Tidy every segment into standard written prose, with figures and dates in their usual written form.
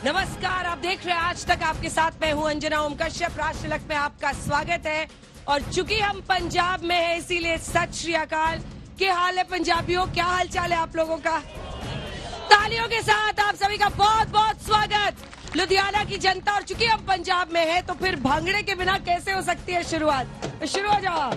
नमस्कार, आप देख रहे हैं आज तक। आपके साथ मैं हूं अंजना ओम कश्यप। राष्ट्र तिलक में आपका स्वागत है। और चूंकि हम पंजाब में हैं, इसीलिए सत श्री अकाल। क्या हाल है पंजाबियों? क्या हाल चाल है आप लोगों का? तालियों के साथ आप सभी का बहुत बहुत स्वागत। लुधियाना की जनता, और चूंकि हम पंजाब में हैं, तो फिर भांगड़े के बिना कैसे हो सकती है शुरुआत? शुरू हो जाओ।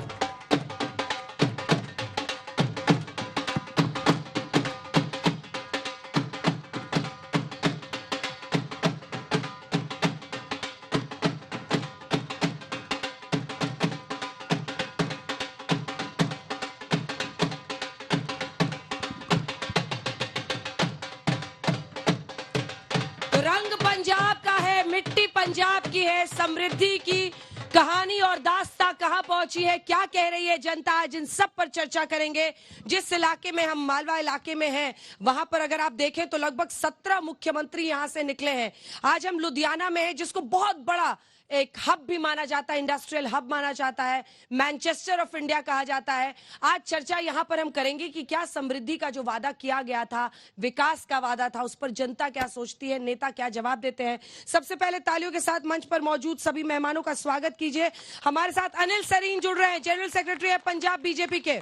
रंग पंजाब का है, मिट्टी पंजाब की है, समृद्धि की कहानी और दास्तां कहां पहुंची है, क्या कह रही है जनता, आज इन सब पर चर्चा करेंगे। जिस इलाके में हम मालवा इलाके में हैं, वहां पर अगर आप देखें तो लगभग 17 मुख्यमंत्री यहां से निकले हैं। आज हम लुधियाना में हैं, जिसको बहुत बड़ा एक हब भी माना जाता है, इंडस्ट्रियल हब माना जाता है, मैनचेस्टर ऑफ इंडिया कहा जाता है। आज चर्चा यहां पर हम करेंगे कि क्या समृद्धि का जो वादा किया गया था, विकास का वादा था, उस पर जनता क्या सोचती है, नेता क्या जवाब देते हैं। सबसे पहले तालियों के साथ मंच पर मौजूद सभी मेहमानों का स्वागत कीजिए। हमारे साथ अनिल सरीन जुड़ रहे हैं, जनरल सेक्रेटरी है पंजाब बीजेपी के।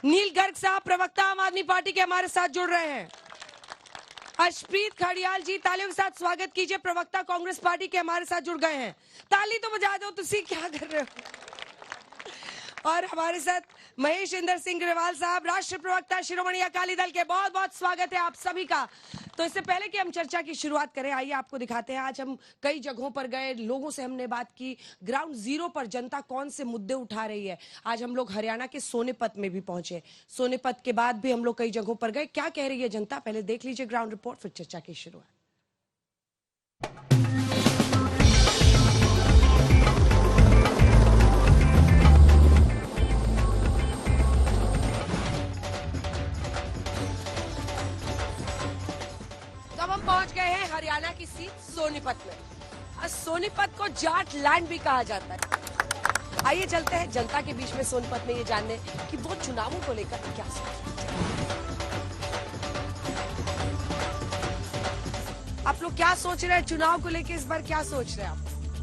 नील गर्ग साहब, प्रवक्ता आम आदमी पार्टी के, हमारे साथ जुड़ रहे हैं। अर्शप्रीत खड़ियाल जी, तालियों के साथ स्वागत कीजिए, प्रवक्ता कांग्रेस पार्टी के, हमारे साथ जुड़ गए हैं। ताली तो बजा दो, तुसी क्या कर रहे हो? और हमारे साथ महेश इंदर सिंह ग्रेवाल साहब, राष्ट्रीय प्रवक्ता शिरोमणि अकाली दल के, बहुत बहुत स्वागत है आप सभी का। तो इससे पहले कि हम चर्चा की शुरुआत करें, आइए आपको दिखाते हैं। आज हम कई जगहों पर गए, लोगों से हमने बात की, ग्राउंड जीरो पर जनता कौन से मुद्दे उठा रही है। आज हम लोग हरियाणा के सोनीपत में भी पहुंचे। सोनीपत के बाद भी हम लोग कई जगहों पर गए, क्या कह रही है जनता, पहले देख लीजिए ग्राउंड रिपोर्ट, फिर चर्चा की शुरुआत। पहुंच गए हैं हरियाणा की सीट सोनीपत में। सोनीपत को जाट लैंड भी कहा जाता है। आइए चलते हैं जनता के बीच में सोनीपत में, ये जानने कि वो चुनावों को लेकर क्या सोचते हैं। आप लोग क्या सोच रहे हैं चुनाव को लेकर? इस बार क्या सोच रहे हैं आप?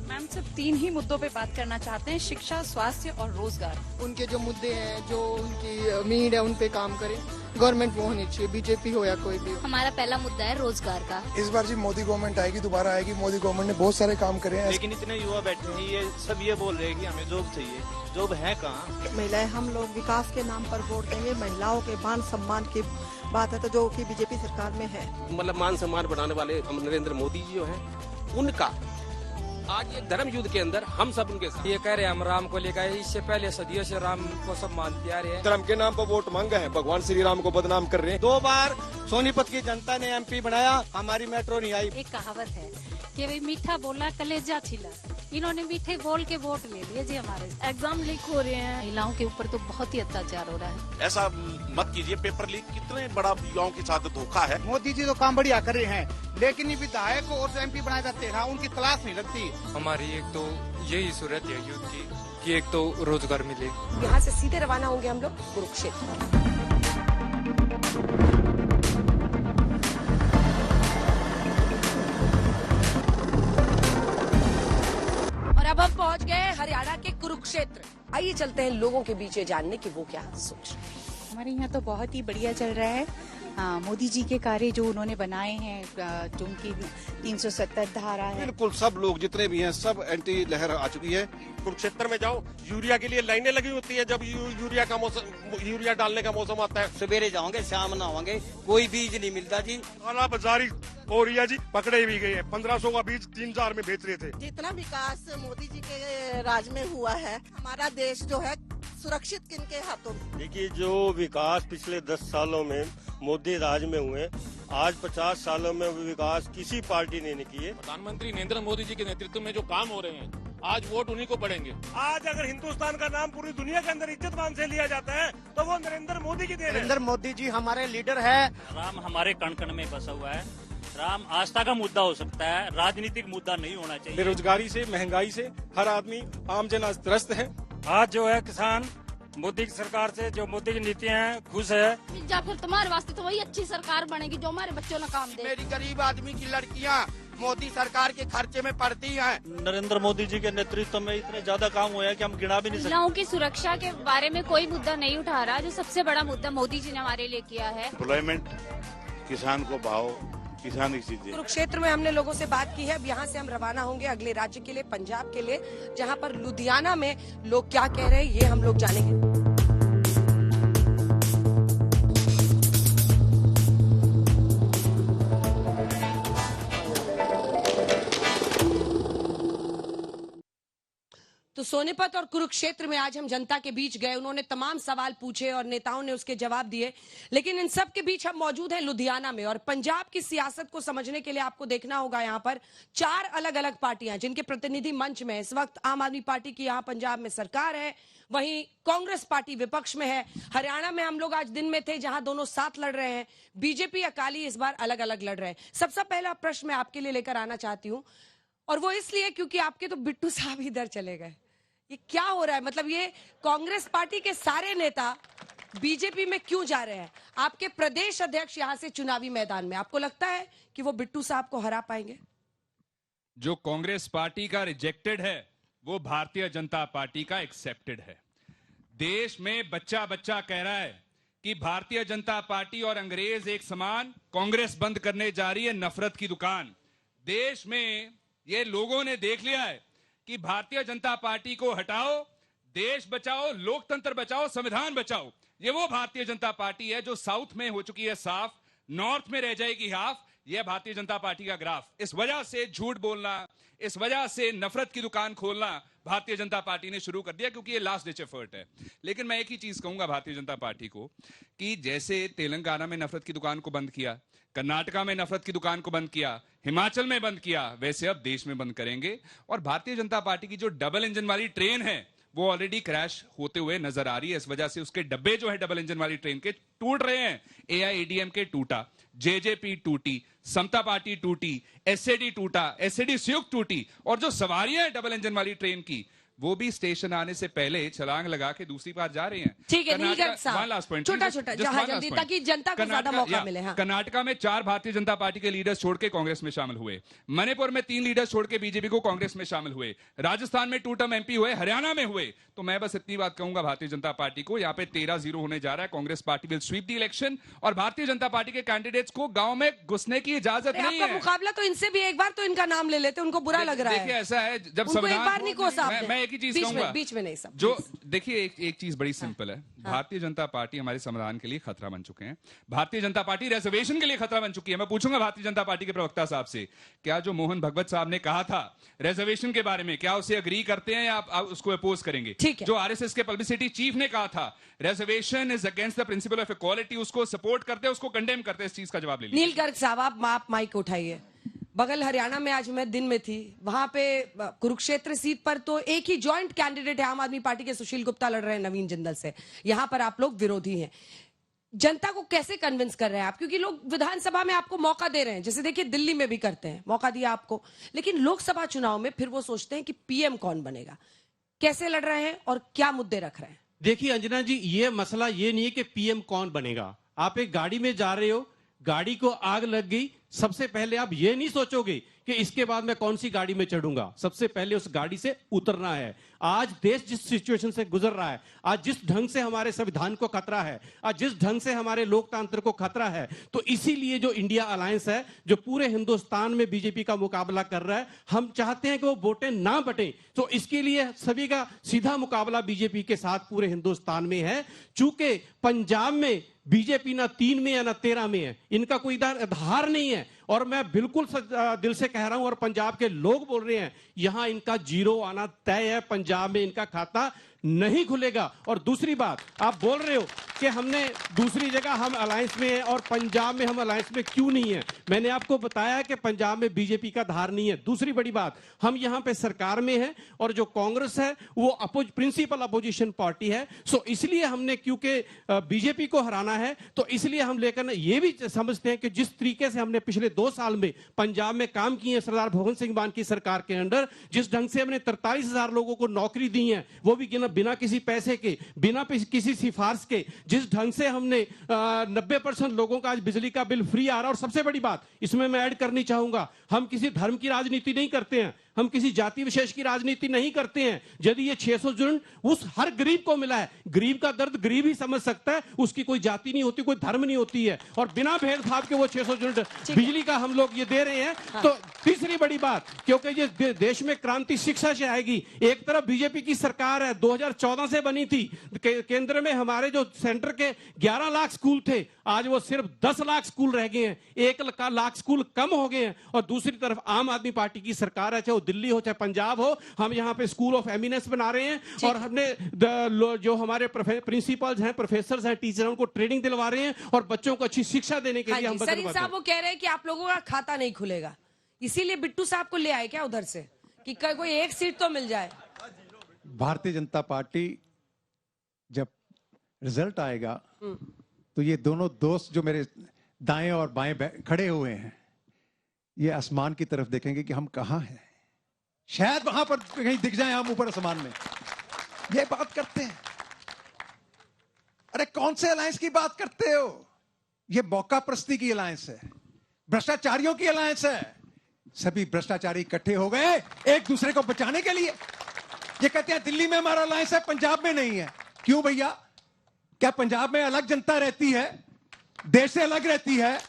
मैम, सिर्फ 3 ही मुद्दों पे बात करना चाहते हैं: शिक्षा, स्वास्थ्य और रोजगार। उनके जो मुद्दे हैं, जो उनकी नीड है, उन पे काम करें। गवर्नमेंट वो होनी चाहिए, बीजेपी हो या कोई भी। हमारा पहला मुद्दा है रोजगार का। इस बार जी मोदी गवर्नमेंट आएगी, दोबारा आएगी। मोदी गवर्नमेंट ने बहुत सारे काम करे हैं, लेकिन इतने युवा बैठे हैं, ये सब ये बोल रहे हैं कि हमें जॉब चाहिए। जॉब है कहाँ? महिलाएं, हम लोग विकास के नाम पर वोट देंगे। महिलाओं के मान सम्मान की बात है तो जो कि बीजेपी सरकार में है, मतलब मान सम्मान बढ़ाने वाले हम नरेंद्र मोदी जी जो हैं, उनका आज ये धर्म युद्ध के अंदर हम सब उनके साथ। ये कह रहे हैं हम राम को लेकर, इससे पहले सदियों से राम को सब मानते आ रहे हैं। धर्म के नाम पर वोट मांगा है, भगवान श्री राम को बदनाम कर रहे हैं। 2 बार सोनीपत की जनता ने एमपी बनाया, हमारी मेट्रो नहीं आई। एक कहावत है कि भाई मीठा बोला कलेजा छिला, इन्होंने मीठे बोल के वोट ले लिए जी। हमारे एग्जाम लीक हो रहे हैं, महिलाओं के ऊपर तो बहुत ही अत्याचार हो रहा है। ऐसा मत कीजिए, पेपर लीक कितने बड़ा युवाओं के साथ धोखा है। मोदी जी तो काम बढ़िया कर रहे हैं, लेकिन ये विधायक और एमपी बनाए जाते हैं, उनकी क्लास नहीं लगती। हमारी एक तो यही सूरत है यूथ की कि एक तो रोजगार मिले। यहाँ से सीधे रवाना होंगे हम लोग कुरुक्षेत्र। अब हम पहुंच गए हरियाणा के कुरुक्षेत्र। आइए चलते हैं लोगों के बीच जानने की वो क्या सोच रहे हैं। हमारे यहाँ तो बहुत ही बढ़िया चल रहा है। मोदी जी के कार्य जो उन्होंने बनाए हैं, जो उनकी 370 धारा है, बिल्कुल सब लोग जितने भी हैं, सब एंटी लहर आ चुकी है। कुरुक्षेत्र में जाओ, यूरिया के लिए लाइनें लगी होती है। जब यूरिया डालने का मौसम आता है, सवेरे जाओगे, शाम न आवांगे, कोई बीज नहीं मिलता जी। काला बाजारी हो रही है जी, पकड़े भी गए हैं। 1500 का बीज 3000 में बेच रहे थे। जितना विकास मोदी जी के राज में हुआ है, हमारा देश जो है सुरक्षित किनके हाथों में? देखिए, जो विकास पिछले 10 सालों में मोदी राज में हुए, आज 50 सालों में विकास किसी पार्टी ने नहीं किए। प्रधानमंत्री नरेंद्र मोदी जी के नेतृत्व में जो काम हो रहे हैं, आज वोट उन्हीं को पड़ेंगे। आज अगर हिंदुस्तान का नाम पूरी दुनिया के अंदर इज्जतमान से लिया जाता है, तो वो नरेंद्र मोदी की देन है। नरेंद्र मोदी जी हमारे लीडर है। राम हमारे कण कण में बसा हुआ है। राम आस्था का मुद्दा हो सकता है, राजनीतिक मुद्दा नहीं होना चाहिए। बेरोजगारी से, महंगाई से हर आदमी, आम जन आज त्रस्त है। आज जो है किसान मोदी की सरकार से जो मोदी की नीतियाँ हैं खुश है। या फिर तुम्हारे वास्ते तो वही अच्छी सरकार बनेगी जो हमारे बच्चों ने काम दे। मेरी गरीब आदमी की लड़कियां मोदी सरकार के खर्चे में पड़ती हैं। नरेंद्र मोदी जी के नेतृत्व में इतने ज्यादा काम हुआ है कि हम गिना भी नहीं सकते। महिलाओं की सुरक्षा के बारे में कोई मुद्दा नहीं उठा रहा, जो सबसे बड़ा मुद्दा मोदी जी ने हमारे लिए किया है। एम्प्लॉयमेंट, किसान को भाव, किसान की चीजें। कुरुक्षेत्र में हमने लोगों से बात की है। अब यहाँ से हम रवाना होंगे अगले राज्य के लिए, पंजाब के लिए, जहाँ पर लुधियाना में लोग क्या कह रहे हैं ये हम लोग जानेंगे। तो सोनीपत और कुरुक्षेत्र में आज हम जनता के बीच गए, उन्होंने तमाम सवाल पूछे और नेताओं ने उसके जवाब दिए। लेकिन इन सब के बीच हम मौजूद हैं लुधियाना में, और पंजाब की सियासत को समझने के लिए आपको देखना होगा यहाँ पर 4 अलग अलग पार्टियां जिनके प्रतिनिधि मंच में। इस वक्त आम आदमी पार्टी की यहाँ पंजाब में सरकार है, वहीं कांग्रेस पार्टी विपक्ष में है। हरियाणा में हम लोग आज दिन में थे जहां दोनों साथ लड़ रहे हैं। बीजेपी अकाली इस बार अलग अलग लड़ रहे हैं। सबसे पहला प्रश्न मैं आपके लिए लेकर आना चाहती हूँ, और वो इसलिए क्योंकि आपके तो बिट्टू साहब इधर चले गए। ये क्या हो रहा है? मतलब ये कांग्रेस पार्टी के सारे नेता बीजेपी में क्यों जा रहे हैं? आपके प्रदेश अध्यक्ष यहां से चुनावी मैदान में, आपको लगता है कि वो बिट्टू साहब को हरा पाएंगे? जो कांग्रेस पार्टी का रिजेक्टेड है वो भारतीय जनता पार्टी का एक्सेप्टेड है। देश में बच्चा बच्चा कह रहा है कि भारतीय जनता पार्टी और अंग्रेज एक समान, कांग्रेस बंद करने जा रही है नफरत की दुकान। देश में ये लोगों ने देख लिया है कि भारतीय जनता पार्टी को हटाओ, देश बचाओ, लोकतंत्र बचाओ, संविधान बचाओ। ये वो भारतीय जनता पार्टी है जो साउथ में हो चुकी है साफ, नॉर्थ में रह जाएगी हाफ। यह भारतीय जनता पार्टी का ग्राफ। इस वजह से झूठ बोलना, इस वजह से नफरत की दुकान खोलना भारतीय जनता पार्टी ने शुरू कर दिया, क्योंकि ये लास्ट डिच एफर्ट है। लेकिन मैं एक ही चीज कहूंगा भारतीय जनता पार्टी को कि जैसे तेलंगाना में नफरत की दुकान को बंद किया, कर्नाटका में नफरत की दुकान को बंद किया, हिमाचल में बंद किया, वैसे अब देश में बंद करेंगे। और भारतीय जनता पार्टी की जो डबल इंजन वाली ट्रेन है वो ऑलरेडी क्रैश होते हुए नजर आ रही है। इस वजह से उसके डब्बे जो है डबल इंजन वाली ट्रेन के टूट रहे हैं। AIADMK टूटा, JJP टूटी, समता पार्टी टूटी, SAD टूटा, SAD संयुक्त टूटी, और जो सवारियां हैं डबल इंजन वाली ट्रेन की वो भी स्टेशन आने से पहले छलांग लगा के दूसरी बार जा रही हैं। ठीक है, नीलकंठ साहब, छोटा-छोटा जहां जल्दी, ताकि जनता को ज्यादा मौका मिले। हाँ। कर्नाटका में 4 भारतीय जनता पार्टी के लीडर्स छोड़ के कांग्रेस में शामिल हुए, मणिपुर में 3 लीडर्स छोड़ के बीजेपी को कांग्रेस में शामिल हुए, राजस्थान में 2 टर्म MP हुए, हरियाणा में हुए। तो मैं बस इतनी बात कहूंगा भारतीय जनता पार्टी को, यहाँ पे 13-0 होने जा रहा है। Congress party will sweep the election, और भारतीय जनता पार्टी के कैंडिडेट्स को गांव में घुसने की इजाजत नहीं है। मुकाबला तो इनसे भी एक बार तो इनका नाम ले लेते, उनको बुरा लग रहा है। देखिए ऐसा है, जब मैं एक ही चीज कहूंगा, में नहीं सब जो देखिए एक चीज बड़ी सिंपल है। भारतीय जनता पार्टी हमारे संविधान के लिए खतरा बन चुके हैं। भारतीय जनता पार्टी रिजर्वेशन के लिए खतरा बन चुकी है। मैं पूछूंगा भारतीय जनता पार्टी के प्रवक्ता साहब से, क्या जो मोहन भगवत साहब ने कहा था रिजर्वेशन के बारे में, क्या उसे अग्री करते हैं या आप उसको अपोज करेंगे? जो RSS के पब्लिसिटी चीफ ने कहा था reservation is against the principle of equality, उसको सपोर्ट करते हैं, उसको कंडेम करते हैं? इस चीज का जवाब ले लीजिए। नील गर्ग साहब, आप माइक उठाइए। बगल हरियाणा में आज मैं दिन में थी, वहां पे कुरुक्षेत्र सीट पर तो एक ही जॉइंट कैंडिडेट है, आम आदमी पार्टी के सुशील गुप्ता लड़ रहे हैं नवीन जिंदल से। यहां पर आप लोग विरोधी हैं। जनता को कैसे कन्विंस कर रहे हैं आप? क्योंकि लोग विधानसभा में आपको मौका दे रहे हैं, जैसे देखिए दिल्ली में भी करते हैं, मौका दिया आपको, लेकिन लोकसभा चुनाव में फिर वो सोचते हैं कि PM कौन बनेगा। कैसे लड़ रहे हैं और क्या मुद्दे रख रहे हैं? देखिए अंजना जी, ये मसला ये नहीं है कि PM कौन बनेगा। आप एक गाड़ी में जा रहे हो, गाड़ी को आग लग गई, सबसे पहले आप ये नहीं सोचोगे कि इसके बाद मैं कौन सी गाड़ी में चढ़ूंगा। सबसे पहले उस गाड़ी से उतरना है। आज देश जिस सिचुएशन से गुजर रहा है, आज जिस ढंग से हमारे संविधान को खतरा है, आज जिस ढंग से हमारे लोकतंत्र को खतरा है, तो इसीलिए जो इंडिया अलायंस है, जो पूरे हिंदुस्तान में बीजेपी का मुकाबला कर रहा है, हम चाहते हैं कि वो वोटें ना बटें। तो इसके लिए सभी का सीधा मुकाबला बीजेपी के साथ पूरे हिंदुस्तान में है। चूंकि पंजाब में बीजेपी ना 3 में है ना 13 में है, इनका कोई आधार नहीं है। और मैं बिल्कुल दिल से कह रहा हूं, और पंजाब के लोग बोल रहे हैं, यहां इनका 0 आना तय है। पंजाब में इनका खाता नहीं खुलेगा। और दूसरी बात, आप बोल रहे हो कि हमने दूसरी जगह हम अलायंस में हैं और पंजाब में हम अलायंस में क्यों नहीं है। मैंने आपको बताया कि पंजाब में बीजेपी का धार नहीं है। दूसरी बड़ी बात, हम यहां पे सरकार में हैं और जो कांग्रेस है वो प्रिंसिपल अपोजिशन पार्टी है। सो इसलिए हमने, क्योंकि बीजेपी को हराना है, तो इसलिए हम लेकर ये भी समझते हैं कि जिस तरीके से हमने पिछले 2 साल में पंजाब में काम किए हैं सरदार भगवंत सिंह मान की सरकार के अंडर, जिस ढंग से हमने 43,000 लोगों को नौकरी दी है, वो भी गिना बिना किसी पैसे के, बिना किसी सिफारिश के जिस ढंग से हमने 90% लोगों का आज बिजली का बिल फ्री आ रहा है। और सबसे बड़ी बात इसमें मैं ऐड करनी चाहूंगा, हम किसी धर्म की राजनीति नहीं करते हैं, हम किसी जाति विशेष की राजनीति नहीं करते हैं। यदि ये 600 यूनिट उस हर गरीब को मिला है, गरीब का दर्द गरीब ही समझ सकता है, उसकी कोई जाति नहीं होती, कोई धर्म नहीं होती है, और बिना भेदभाव के वो 600 यूनिट बिजली का हम लोग ये दे रहे हैं। हाँ। तो तीसरी बड़ी बात, क्योंकि ये देश में क्रांति शिक्षा से आएगी। एक तरफ बीजेपी की सरकार है, 2014 से बनी थी, केंद्र में हमारे जो सेंटर के 11 लाख स्कूल थे, आज वो सिर्फ 10 लाख स्कूल रह गए हैं, 1 लाख स्कूल कम हो गए हैं। और दूसरी तरफ आम आदमी पार्टी की सरकार है, चाहे वो दिल्ली हो चाहे पंजाब हो, हम यहाँ पे स्कूल ऑफ एमिनेंस बना रहे हैं और हमने जो हमारे प्रिंसिपल्स हैं, प्रोफेसर हैं, टीचर हैं, उनको ट्रेनिंग दिलवा रहे हैं और बच्चों को अच्छी शिक्षा देने के लिए हम सरीन साहब वो कह रहे हैं कि आप लोगों का खाता नहीं खुलेगा, इसीलिए बिट्टू साहब को ले आए क्या उधर से कि कोई एक सीट तो मिल जाए। भारतीय जनता पार्टी जब रिजल्ट आएगा तो ये दोनों दोस्त जो मेरे दाएं और बाएं खड़े हुए हैं, ये आसमान की तरफ देखेंगे कि हम कहां हैं, शायद वहां पर कहीं दिख जाए हम ऊपर आसमान में। ये बात करते हैं, अरे कौन से अलायंस की बात करते हो? ये मौका प्रस्ती की अलायंस है, भ्रष्टाचारियों की अलायंस है। सभी भ्रष्टाचारी इकट्ठे हो गए एक दूसरे को बचाने के लिए। ये कहते हैं दिल्ली में हमारा अलायंस है, पंजाब में नहीं है। क्यों भैया? क्या पंजाब में अलग जनता रहती है, देश से अलग रहती है?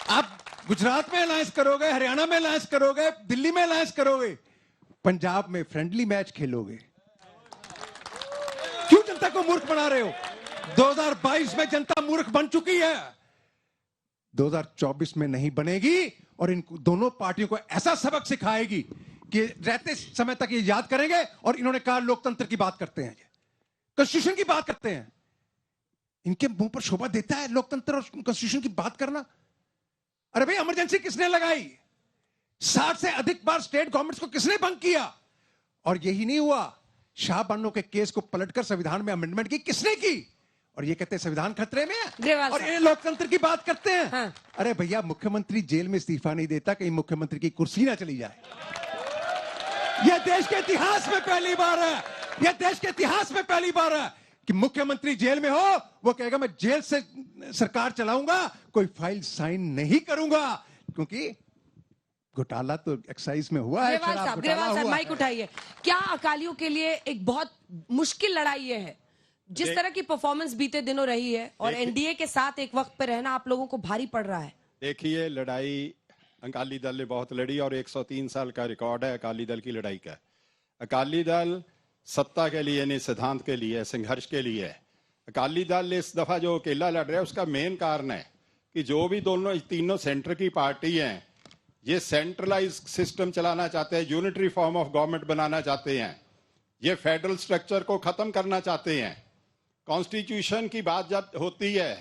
आप गुजरात में अलायंस करोगे, हरियाणा में अलायंस करोगे, दिल्ली में अलायंस करोगे, पंजाब में फ्रेंडली मैच खेलोगे। क्यों जनता को मूर्ख बना रहे हो? 2022 में जनता मूर्ख बन चुकी है, 2024 में नहीं बनेगी। और इन दोनों पार्टियों को ऐसा सबक सिखाएगी कि रहते समय तक ये याद करेंगे। और इन्होंने कहा लोकतंत्र की बात करते हैं, कॉन्स्टिट्यूशन की बात करते हैं, इनके मुंह पर शोभा देता है लोकतंत्र और कॉन्स्टिट्यूशन की बात करना? अरे भाई इमरजेंसी किसने लगाई? 60 से अधिक बार स्टेट गवर्नमेंट्स को किसने भंग किया? और यही नहीं हुआ, शाह बानो के केस को पलटकर संविधान में अमेंडमेंट की किसने की? और ये कहते हैं संविधान खतरे में है और ये लोकतंत्र की बात करते हैं। हाँ। अरे भैया मुख्यमंत्री जेल में इस्तीफा नहीं देता, कहीं मुख्यमंत्री की कुर्सी ना चली जाए। यह देश के इतिहास में पहली बार है, यह देश के इतिहास में पहली बार है कि मुख्यमंत्री जेल में हो, वो कहेगा मैं जेल से सरकार चलाऊंगा, कोई फाइल साइन नहीं करूंगा, क्योंकि घोटाला तो एक्साइज में हुआ है। ग्रेवाल साहब माइक उठाइए। क्या अकालियों के लिए एक बहुत मुश्किल लड़ाई ये है, जिस तरह की परफॉर्मेंस बीते दिनों रही है और एनडीए के साथ एक वक्त पे रहना आप लोगों को भारी पड़ रहा है? देखिए, लड़ाई अकाली दल ने बहुत लड़ी और 103 साल का रिकॉर्ड है अकाली दल की लड़ाई का। अकाली दल सत्ता के लिए नहीं, सिद्धांत के लिए, संघर्ष के लिए है। अकाली दल इस दफा जो अकेला लड़ रहा है उसका मेन कारण है कि जो भी तीनों सेंटर की पार्टी हैं, ये सेंट्रलाइज सिस्टम चलाना चाहते हैं, यूनिटरी फॉर्म ऑफ गवर्नमेंट बनाना चाहते हैं, ये फेडरल स्ट्रक्चर को खत्म करना चाहते हैं। कॉन्स्टिट्यूशन की बात जब होती है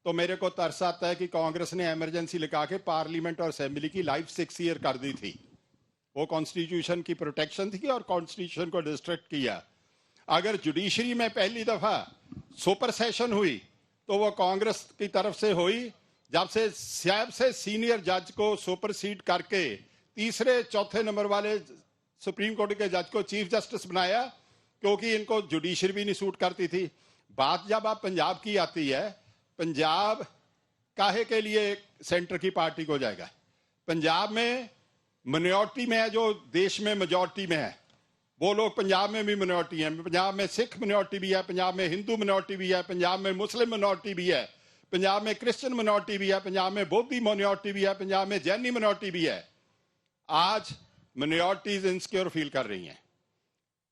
तो मेरे को तरस आता है कि कांग्रेस ने इमरजेंसी लगा के पार्लियामेंट और असेंबली की लाइफ 6 ईयर कर दी थी। वो कॉन्स्टिट्यूशन की प्रोटेक्शन थी और कॉन्स्टिट्यूशन को डिस्ट्रक्ट किया। अगर जुडिशरी में पहली दफा सुपर सेशन हुई तो वो कांग्रेस की तरफ से हुई, जब से सबसे सीनियर जज को सुपरसीड करके तीसरे चौथे नंबर वाले सुप्रीम कोर्ट के जज को चीफ जस्टिस बनाया, क्योंकि इनको जुडिशरी भी नहीं सूट करती थी। बात जब आप पंजाब की आती है, पंजाब काहे के लिए सेंटर की पार्टी को जाएगा? पंजाब में मिनॉरिटी में है जो देश में मेजॉरिटी में है, वो लोग पंजाब में भी मिनॉरिटी है। पंजाब में सिख मिनॉरिटी भी है, पंजाब में हिंदू मिनॉरिटी भी है, पंजाब में मुस्लिम मिनॉरिटी भी है, पंजाब में क्रिश्चियन मिनॉरिटी भी है, पंजाब में बौद्धी मिनॉरिटी भी है, पंजाब में जैनी मिनॉरिटी भी है। आज मिनॉरिटीज इनसिक्योर फील कर रही हैं।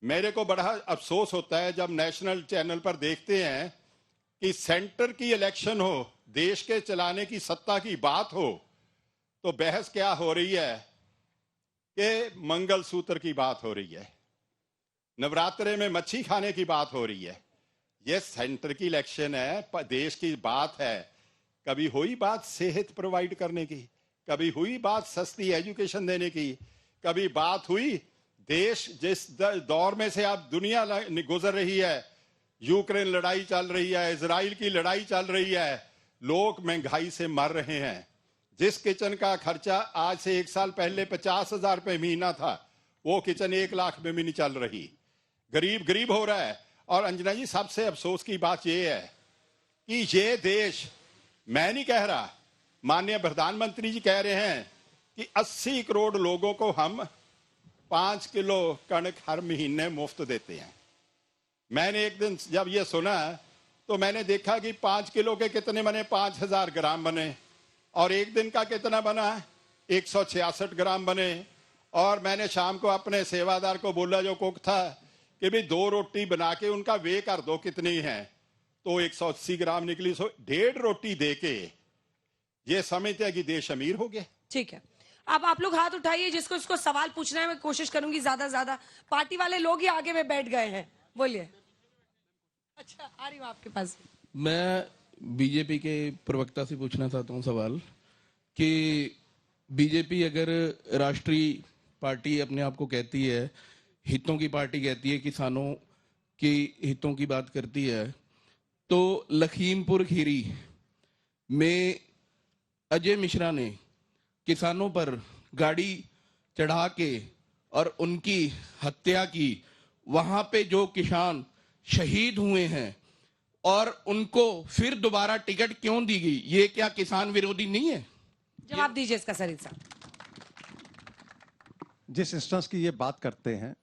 मेरे को बड़ा अफसोस होता है जब नेशनल चैनल पर देखते हैं कि सेंटर की इलेक्शन हो, देश के चलाने की सत्ता की बात हो, तो बहस क्या हो रही है कि मंगलसूत्र की बात हो रही है, नवरात्रे में मच्छी खाने की बात हो रही है। ये सेंटर की इलेक्शन है, देश की बात है। कभी हुई बात सेहत प्रोवाइड करने की, कभी हुई बात सस्ती एजुकेशन देने की, कभी बात हुई देश जिस दौर में से अब दुनिया गुजर रही है, यूक्रेन लड़ाई चल रही है, इजराइल की लड़ाई चल रही है, लोग महंगाई से मर रहे हैं। जिस किचन का खर्चा आज से 1 साल पहले 50,000 रुपए महीना था, वो किचन 1 लाख में भी नहीं चल रही। गरीब गरीब हो रहा है। और अंजना जी, सबसे अफसोस की बात यह है कि ये देश, मैं नहीं कह रहा, माननीय प्रधानमंत्री जी कह रहे हैं कि 80 करोड़ लोगों को हम 5 किलो कणक हर महीने मुफ्त देते हैं। मैंने एक दिन जब ये सुना तो मैंने देखा कि 5 किलो के कितने बने, 5000 ग्राम बने, और एक दिन का कितना बना, 166 ग्राम बने। और मैंने शाम को अपने सेवादार को बोला जो कुक था कि भाई 2 रोटी बना के उनका वे कर दो कितनी है, तो 180 ग्राम निकली। 1.5 रोटी दे के ये समझते हैं कि देश अमीर हो गया। ठीक है, अब आप लोग हाथ उठाइए जिसको इसको सवाल पूछना है। मैं कोशिश करूंगी ज्यादा से ज्यादा, पार्टी वाले लोग ही आगे में बैठ गए हैं, बोलिए। अच्छा, आ रही हूँ आपके पास। मैं बीजेपी के प्रवक्ता से पूछना चाहता हूँ सवाल कि बीजेपी अगर राष्ट्रीय पार्टी अपने आप को कहती है, हितों की पार्टी कहती है, किसानों की हितों की बात करती है, तो लखीमपुर खीरी में अजय मिश्रा ने किसानों पर गाड़ी चढ़ा के और उनकी हत्या की। वहां पे जो किसान शहीद हुए हैं और उनको फिर दोबारा टिकट क्यों दी गई, ये क्या किसान विरोधी नहीं है? जवाब दीजिए इसका सर साहब। जिस इंस्टेंस की ये बात करते हैं,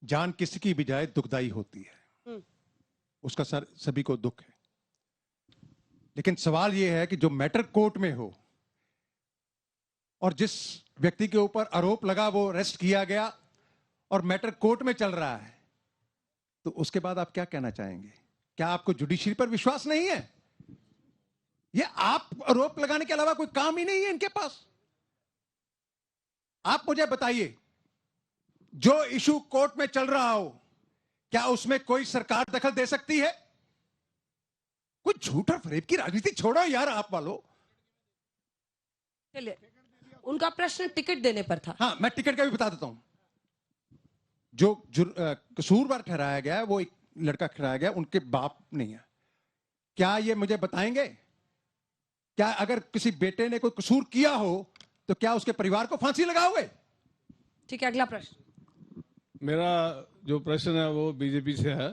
जान किसी की बजाय दुखदाई होती है, उसका सर सभी को दुख है। लेकिन सवाल ये है कि जो मैटर कोर्ट में हो और जिस व्यक्ति के ऊपर आरोप लगा वो अरेस्ट किया गया और मैटर कोर्ट में चल रहा है, तो उसके बाद आप क्या कहना चाहेंगे? क्या आपको जुडिशरी पर विश्वास नहीं है? ये आप आरोप लगाने के अलावा कोई काम ही नहीं है इनके पास। आप मुझे बताइए, जो इशू कोर्ट में चल रहा हो, क्या उसमें कोई सरकार दखल दे सकती है? कुछ झूठ और फरेब की राजनीति छोड़ो यार आप वालों। चलिए, उनका प्रश्न टिकट देने पर था। हाँ, मैं टिकट का भी बता देता हूं। जो कसूरवार ठहराया गया है, वो एक लड़का ठहराया गया, उनके बाप नहीं है। क्या ये मुझे बताएंगे, क्या अगर किसी बेटे ने कोई कसूर किया हो तो क्या उसके परिवार को फांसी लगाओगे? ठीक है, अगला प्रश्न। मेरा जो प्रश्न है वो बीजेपी से है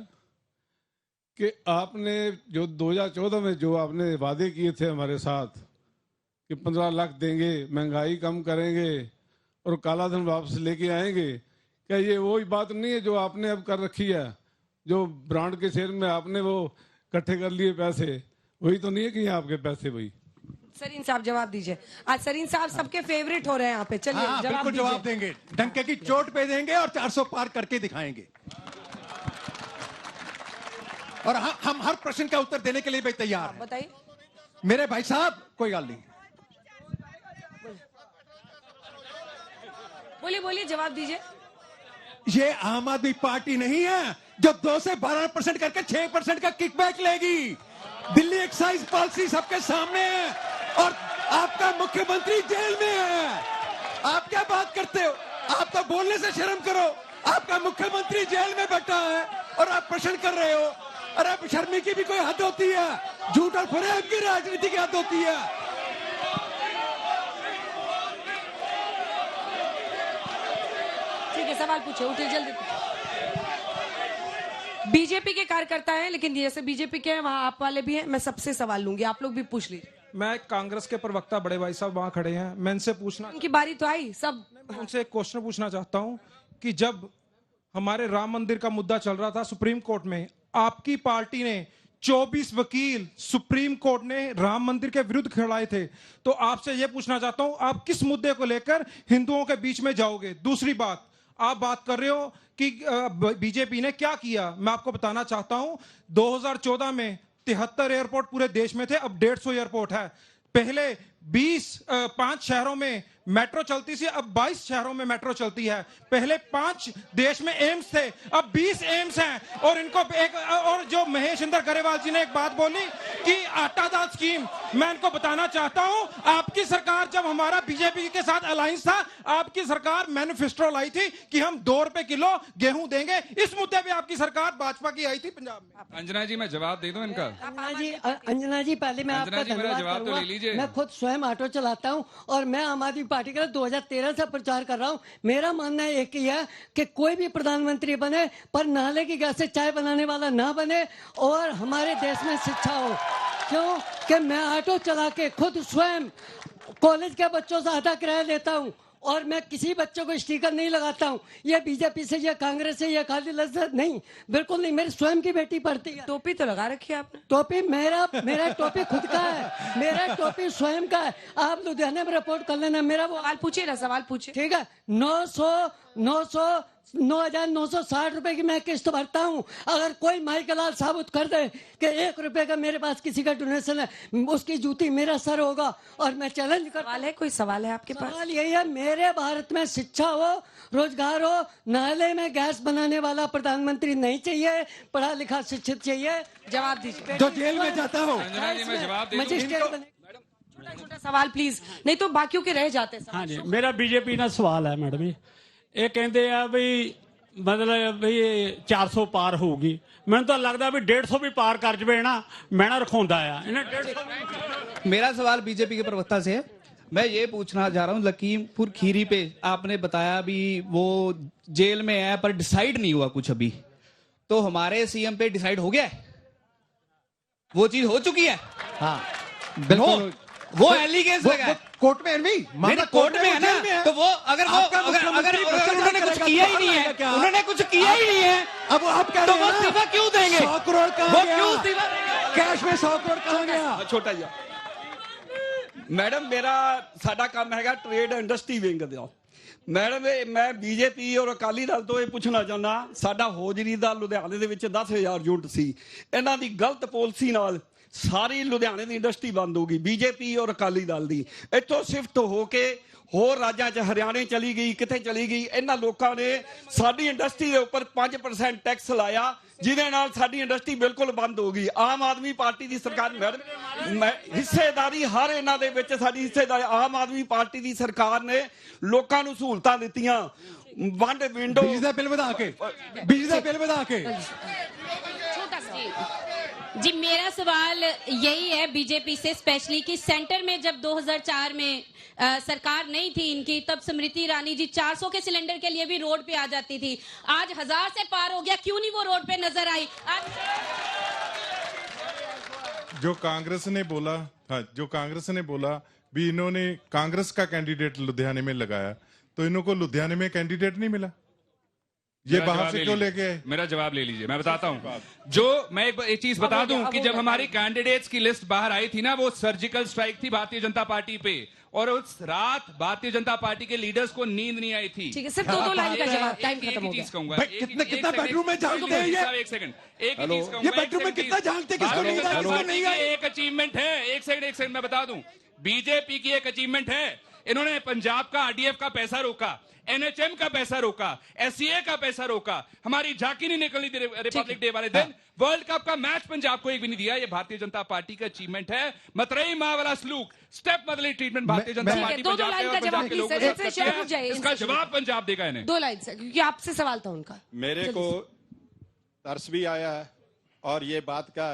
कि आपने जो 2014 में जो आपने वादे किए थे हमारे साथ कि 15 लाख देंगे, महंगाई कम करेंगे और काला धन वापस लेके आएंगे, क्या ये वही बात नहीं है जो आपने अब कर रखी है? जो ब्रांड के शेयर में आपने वो इकट्ठे कर लिए पैसे, वही तो नहीं है कि आपके पैसे वही? सरीन साहब जवाब दीजिए। आज सरीन साहब सबके फेवरेट हो रहे हैं यहाँ पे। चलिए, हाँ, बिल्कुल जवाब देंगे, डंके की चोट पे देंगे और 400 पार करके दिखाएंगे। और हम हर प्रश्न का उत्तर देने के लिए भी तैयार हैं। बताइए मेरे भाई साहब, कोई गल नहीं, बोलिए बोलिए, जवाब दीजिए। ये आम आदमी पार्टी नहीं है जो 2 से 12% करके 6% का किकबैक लेगी। दिल्ली एक्साइज पॉलिसी सबके सामने है और आपका मुख्यमंत्री जेल में है। आप क्या बात करते हो? आप तो बोलने से शर्म करो। आपका मुख्यमंत्री जेल में बैठा है और आप प्रश्न कर रहे हो। अरे शर्मी की भी कोई हद होती है, झूठ और फरेब की राजनीति की हद होती है। ठीक है, सवाल पूछे, उठे जल्दी। बीजेपी के कार्यकर्ता हैं, लेकिन जैसे बीजेपी के हैं वहां आप वाले भी हैं। मैं सबसे सवाल लूंगी, आप लोग भी पूछ लीजिए। मैं कांग्रेस के प्रवक्ता बड़े भाई साहब वहां खड़े हैं, मैं इनसे पूछना, उनकी बारी तो आई सब। उनसे एक क्वेश्चन पूछना चाहता हूं कि जब हमारे राम मंदिर का मुद्दा चल रहा था सुप्रीम कोर्ट में, आपकी पार्टी ने 24 वकील सुप्रीम कोर्ट ने राम मंदिर के विरुद्ध खड़ाए थे, तो आपसे यह पूछना चाहता हूं आप किस मुद्दे को लेकर हिंदुओं के बीच में जाओगे? दूसरी बात, आप बात कर रहे हो कि बीजेपी ने क्या किया, मैं आपको बताना चाहता हूं 2014 में 73 एयरपोर्ट पूरे देश में थे, अब 150 एयरपोर्ट है। पहले 5 शहरों में मेट्रो चलती थी, अब 22 शहरों में मेट्रो चलती है। पहले 5 देश में एम्स थे, अब 20 एम्स हैं। और इनको और जो महेश इंदर गरेवाल जी ने एक बात बोली कि आटा दाल स्कीम, मैं इनको बताना चाहता हूं आपकी सरकार, जब हमारा बीजेपी के साथ अलायंस था, आपकी सरकार मैनिफेस्टो लाई थी कि हम 2 रुपए किलो गेहूं देंगे। इस मुद्दे पे आपकी सरकार भाजपा की आई थी पंजाब में। अंजना जी, मैं जवाब दे दूं इनका? अंजना जी पहले मैं आपका धन्यवाद करूंगा। मैं खुद स्वयं ऑटो चलाता हूं और मैं आम आदमी पार्टी का 2013 से प्रचार कर रहा हूँ। मेरा मानना एक ही है कि कोई भी प्रधानमंत्री बने पर नाले की गैस से चाय बनाने वाला ना बने और हमारे देश में शिक्षा हो। क्यों कि मैं ऑटो चला के खुद स्वयं कॉलेज के बच्चों से आधा किराया लेता हूँ और मैं किसी बच्चों को स्टिकर नहीं लगाता हूँ। ये बीजेपी से, ये कांग्रेस से, ये अकाली दल से नहीं, बिल्कुल नहीं। मेरी स्वयं की बेटी पढ़ती है। टोपी तो लगा रखी है आपने। टोपी मेरा टोपी खुद का है, मेरा टोपी स्वयं का है। आप लुधियाना में रिपोर्ट कर लेना। मेरा वो सवाल पूछिए ना, सवाल पूछिए। ठीक है। 9,960 रुपए की मैं किस्त भरता हूँ। अगर कोई माइकलाल साबित कर दे कि 1 रुपए का मेरे पास किसी का डोनेशन है, उसकी जूती मेरा सर होगा। और मैं चैलेंज कर। सवाल है, कोई सवाल है आपके पास? सवाल यही है, मेरे भारत में शिक्षा हो, रोजगार हो, नाले में गैस बनाने वाला प्रधानमंत्री नहीं चाहिए, पढ़ा लिखा शिक्षित चाहिए। जवाब दीजिए। जो जेल में जाता हो छोटा सवाल प्लीज, नहीं तो बाकियों के रह जाते हैं। हाँ जी, मेरा बीजेपी ਨਾਲ ਸਵਾਲ ਹੈ ਮੈਡਮ ਜੀ। ਇਹ ਕਹਿੰਦੇ ਆ ਵੀ ਮਤਲਬ ਵੀ 400 ਪਾਰ ਹੋਊਗੀ। ਮੈਨੂੰ ਤਾਂ ਲੱਗਦਾ ਵੀ 150 ਵੀ ਪਾਰ ਕਰ ਜਵੇ ਨਾ, ਮੈਂ ਨਾ ਰਖਾਉਂਦਾ ਆ ਇਹਨੇ 150। मेरा सवाल बीजेपी के प्रवक्ता से है। मैं ये पूछना चाह रहा हूँ, लखीमपुर खीरी पे आपने बताया भी वो जेल में है पर डिसाइड नहीं हुआ कुछ अभी, तो हमारे सीएम पे डिसाइड हो गया है? वो चीज हो चुकी है? हाँ बिल्कुल। वो एलिगेंस लगा है कोर्ट में एनवी, मेरे कोर्ट में है ना, तो वो अगर उन्होंने कुछ किया ही नहीं है, उन्होंने कुछ किया ही नहीं है, अब आप कह तो रहे वो हैं इस्तीफा क्यों देंगे? 100 करोड़ कहाँ वो गया? क्यों इस्तीफा देंगे? कैश में 100 करोड़ कहाँ गया? छोटा जिहा मैडम, मेरा साडा काम हैगा ट्रेड इंडस्ट्री विंग दा। मैडम मैं बीजेपी और अकाली दल तो ये पूछना चाहना, साडा होजरी दा लुधियाने दे विच 10,000 यूनिट सी, इन्हां दी गलत पॉलिसी नाल सारी लुधियाने की इंडस्ट्री बंद होगी, बीजेपी और अकाली दल की। इतों शिफ्ट होके होर राज्यों च हरियाणे चली गई, कितने चली गई। इन्हां लोगों ने साडी इंडस्ट्री के उपर 5% टैक्स लाया, जिहदे नाल साडी इंडस्ट्री बिल्कुल बंद हो गई। आम आदमी पार्टी की सरकार, मैडम हिस्सेदारी हर इन्हां दे विच साडी हिस्सेदारी, आम आदमी पार्टी की सरकार ने लोगों को सहूलतां दित्तियां, वंड विंडो, बिजली का बिल वधा के, बिजली का बिल वधा के। जी मेरा सवाल यही है बीजेपी से स्पेशली कि सेंटर में जब 2004 में सरकार नहीं थी इनकी, तब स्मृति ईरानी जी 400 के सिलेंडर के लिए भी रोड पे आ जाती थी। आज 1000 से पार हो गया, क्यों नहीं वो रोड पे नजर आई? जो कांग्रेस ने बोला, हाँ, जो कांग्रेस ने बोला भी इन्होंने कांग्रेस का कैंडिडेट लुधियाने में लगाया, तो इनको लुधियाने में कैंडिडेट नहीं मिला, ये बाहर से क्यों लेके आए? मेरा जवाब ले लीजिए, मैं बताता हूं। जो मैं एक चीज बता दूं कि जब हमारी कैंडिडेट्स की लिस्ट बाहर आई थी ना, वो सर्जिकल स्ट्राइक थी भारतीय जनता पार्टी पे, और उस रात भारतीय जनता पार्टी के लीडर्स को नींद नहीं आई थी। ठीक है, सिर्फ 2 लाइन का जवाब, टाइम खत्म हो गया। कितना बेडरूम में जानते हैं ये? एक सेकंड, एक ही चीज कहूंगा, ये बेडरूम में कितना जानते हैं, किसको नींद आई, किसको नहीं आई? एक अचीवमेंट है, एक सेकंड मैं बता दूं, बीजेपी की एक अचीवमेंट है, इन्होंने पंजाब का आरडीएफ का पैसा रोका, एनएचएम का पैसा रोका, एससीए का पैसा रोका, हमारी झांकी नहीं निकली थी रिपब्लिक डे वाले दिन, वर्ल्ड कप का मैच पंजाब को एक भी नहीं दिया। ये भारतीय जनता पार्टी का अचीवमेंट है। मतरई मां वाला सलूक, स्टेप मदली ट्रीटमेंट भारतीय जनता पार्टी पंजाब के और पंजाब के लोगों को करती है। इसका जवाब पंजाब देगा इन्हें। 2 लाइन से, क्योंकि आपसे सवाल था उनका। मेरे को तरस भी आया है और ये बात का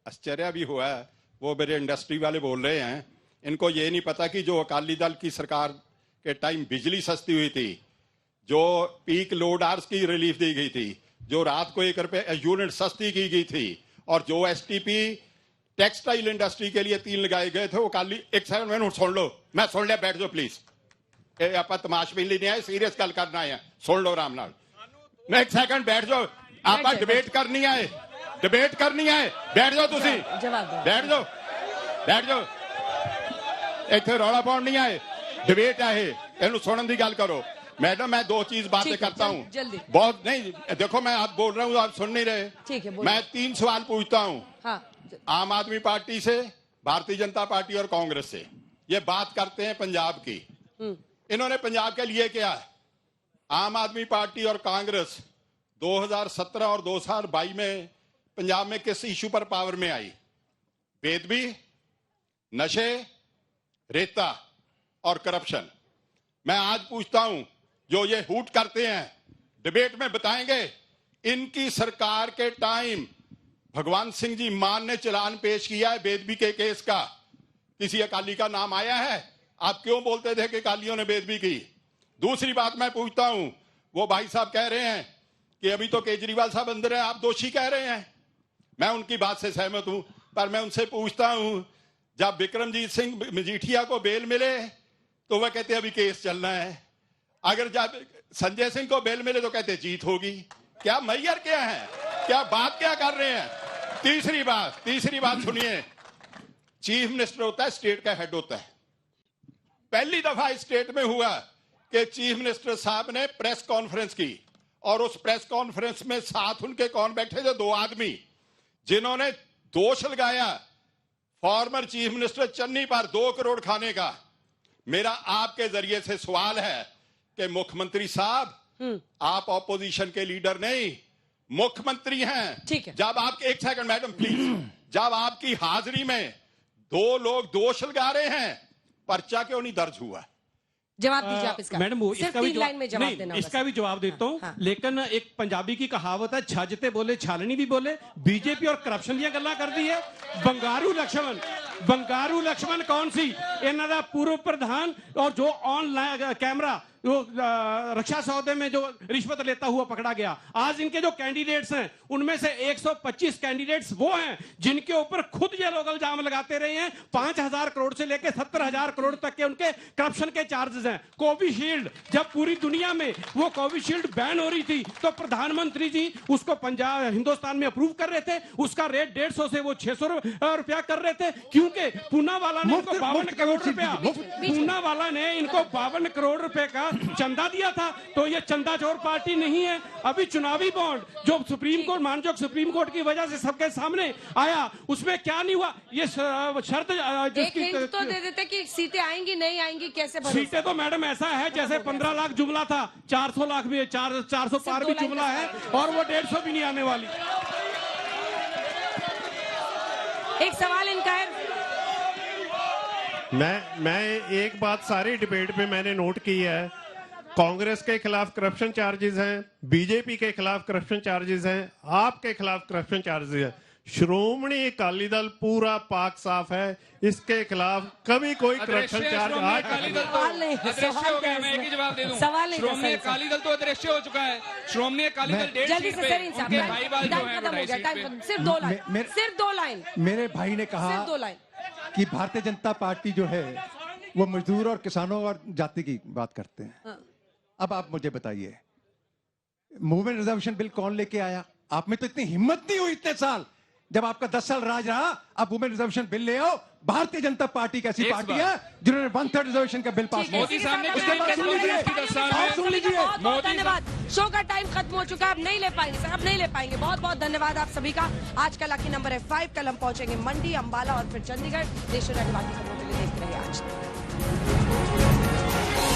आश्चर्य भी हुआ है, वो मेरे इंडस्ट्री वाले बोल रहे हैं, इनको ये नहीं पता कि जो अकाली दल की सरकार के टाइम बिजली सस्ती हुई थी, जो पीक लोड आवर्स की रिलीफ दी गई थी, जो रात को 1 रुपए यूनिट सस्ती की गई थी, और जो एसटीपी टेक्सटाइल इंडस्ट्री के लिए 3 लगाए गए थे, वो काली। एक सेकंड मिनट सुन लो, मैं सुन लिया, बैठ जाओ प्लीज। आप तमाशबीनी नहीं है, सीरियस गल करना है, सुन लो आराम नाल। मैं एक सेकंड बैठ जाओ, आप डिबेट करनी है, डिबेट करनी है, बैठ जाओ तुसी, बैठ जाओ, बैठ जाओ, इत्थे रौला पाउण नहीं है, डिबेट है, इहनूं सुनन दी गल करो। मैडम मैं 2 चीज बातें करता हूँ, बहुत नहीं, देखो मैं आप बोल रहा हूँ, आप सुन नहीं रहे। ठीक है, मैं 3 सवाल पूछता हूँ। हाँ। आम आदमी पार्टी से, भारतीय जनता पार्टी और कांग्रेस से। ये बात करते हैं पंजाब की, इन्होंने पंजाब के लिए क्या है? आम आदमी पार्टी और कांग्रेस 2017 और 2022 में पंजाब में किस इशू पर पावर में आई? बेदबी, नशे, रेता और करप्शन। मैं आज पूछता हूं, जो ये हूट करते हैं, डिबेट में बताएंगे इनकी सरकार के टाइम भगवंत सिंह जी मान ने चालान पेश किया है बेदबी के केस का, किसी अकाली का नाम आया है? आप क्यों बोलते थे कि कालियों ने बेदबी की? दूसरी बात मैं पूछता हूं, वो भाई साहब कह रहे हैं कि अभी तो केजरीवाल साहब अंदर है, आप दोषी कह रहे हैं। मैं उनकी बात से सहमत हूं, पर मैं उनसे पूछता हूं, जब विक्रमजीत सिंह मजीठिया को बेल मिले तो वह कहते अभी केस चलना है, अगर जब संजय सिंह को बेल मिले तो कहते जीत होगी। क्या मैयर क्या है, क्या बात क्या कर रहे हैं? तीसरी बात सुनिए, चीफ मिनिस्टर होता है, स्टेट का हेड होता है। पहली दफा इस स्टेट में हुआ कि चीफ मिनिस्टर साहब ने प्रेस कॉन्फ्रेंस की, और उस प्रेस कॉन्फ्रेंस में साथ उनके कौन बैठे थे? 2 आदमी जिन्होंने दोष लगाया फॉर्मर चीफ मिनिस्टर चन्नी पर 2 करोड़ खाने का। मेरा आपके जरिए से सवाल है कि मुख्यमंत्री साहब, आप ऑपोजिशन के लीडर नहीं, मुख्यमंत्री हैं। ठीक है। जब आपके, एक सेकंड मैडम प्लीज, जब आपकी हाजिरी में 2 लोग दोष लगा रहे हैं, पर्चा क्यों नहीं दर्ज हुआ? जवाब दीजिए आप इसका। मैडम सिर्फ इसका भी 3 लाइन में जवाब देना होगा। इसका भी जवाब देता हूं। हाँ। लेकिन एक पंजाबी की कहावत है, छाजते बोले छालनी भी बोले। बीजेपी और करप्शन दी गल्लां कर दी है। बंगारू लक्ष्मण कौन सी? इन्हां दा पूर्व प्रधान, और जो ऑनलाइन कैमरा जो रक्षा सौदे में जो रिश्वत लेता हुआ पकड़ा गया। आज इनके जो कैंडिडेट्स हैं उनमें से 125 कैंडिडेट्स वो हैं जिनके ऊपर खुद ये लोग इल्जाम लगाते रहे हैं। 5,000 करोड़ से लेकर 70,000 करोड़ तक के उनके करप्शन के चार्जेस हैं। कोविशील्ड, जब पूरी दुनिया में वो कोविशील्ड बैन हो रही थी तो प्रधानमंत्री जी उसको पंजाब हिंदुस्तान में अप्रूव कर रहे थे। उसका रेट 150 से वो 600 रुपया कर रहे थे, क्योंकि पूनावाला ने इनको 52 करोड़ रुपया, पूनावाला ने इनको 52 करोड़ रुपए का चंदा दिया था। तो ये चंदा चोर पार्टी नहीं है। अभी चुनावी बॉन्ड जो सुप्रीम कोर्ट, मानजोग सुप्रीम कोर्ट की वजह से सबके सामने आया, उसमें क्या नहीं हुआ? ये शर्त एक हिंट तो दे देते कि सीटें आएंगी नहीं आएंगी, कैसे भरोसा? सीटें तो मैडम ऐसा है जैसे 15 लाख जुमला था, 400 लाख भी, 400 पार भी जुमला है, और वो 150 भी नहीं आने वाली। एक सवाल इनका है। मैं एक बात सारी डिबेट में मैंने नोट की है, कांग्रेस के खिलाफ करप्शन चार्जेस हैं, बीजेपी के खिलाफ करप्शन चार्जेस हैं, आपके खिलाफ करप्शन चार्जेस हैं। श्रोमणी अकाली दल पूरा पाक साफ है, इसके खिलाफ कभी कोई करप्शन चार्ज श्रोमणी अकाली दल तो अदृश्य हो चुका है। श्रोमणी अकाली दल 1.5 सीट पे, उनके भाईवाल जो है 2.5 सीट पे। सिर्फ 2 लाइन। मेरे भाई ने कहा सिर्फ 2 लाइन कि भारतीय जनता पार्टी जो है वो मजदूर और किसानों और जाति की बात करते हैं। हाँ। अब आप मुझे बताइए, मूवमेंट रिजर्वेशन बिल कौन लेके आया? आप में तो इतनी हिम्मत नहीं हुई इतने साल, जब आपका 10 साल राज रहा। अब वुमेन रिजर्वेशन बिल ले आओ। भारतीय जनता पार्टी एक ऐसी पार्टी है जिन्होंने 1/3 रिजर्वेशन का बिल पास किया। मोदी साहब ने पिछले 10 साल में सुन लीजिए। बहुत धन्यवाद। शो का टाइम खत्म हो चुका है, अब नहीं ले पाएंगे सर, अब नहीं ले पाएंगे। बहुत बहुत धन्यवाद आप सभी का। आज का लकी नंबर है 5। कल हम पहुंचेंगे मंडी, अंबाला और फिर चंडीगढ़। देश और बाकी खबरों के लिए देखते रहिए आज।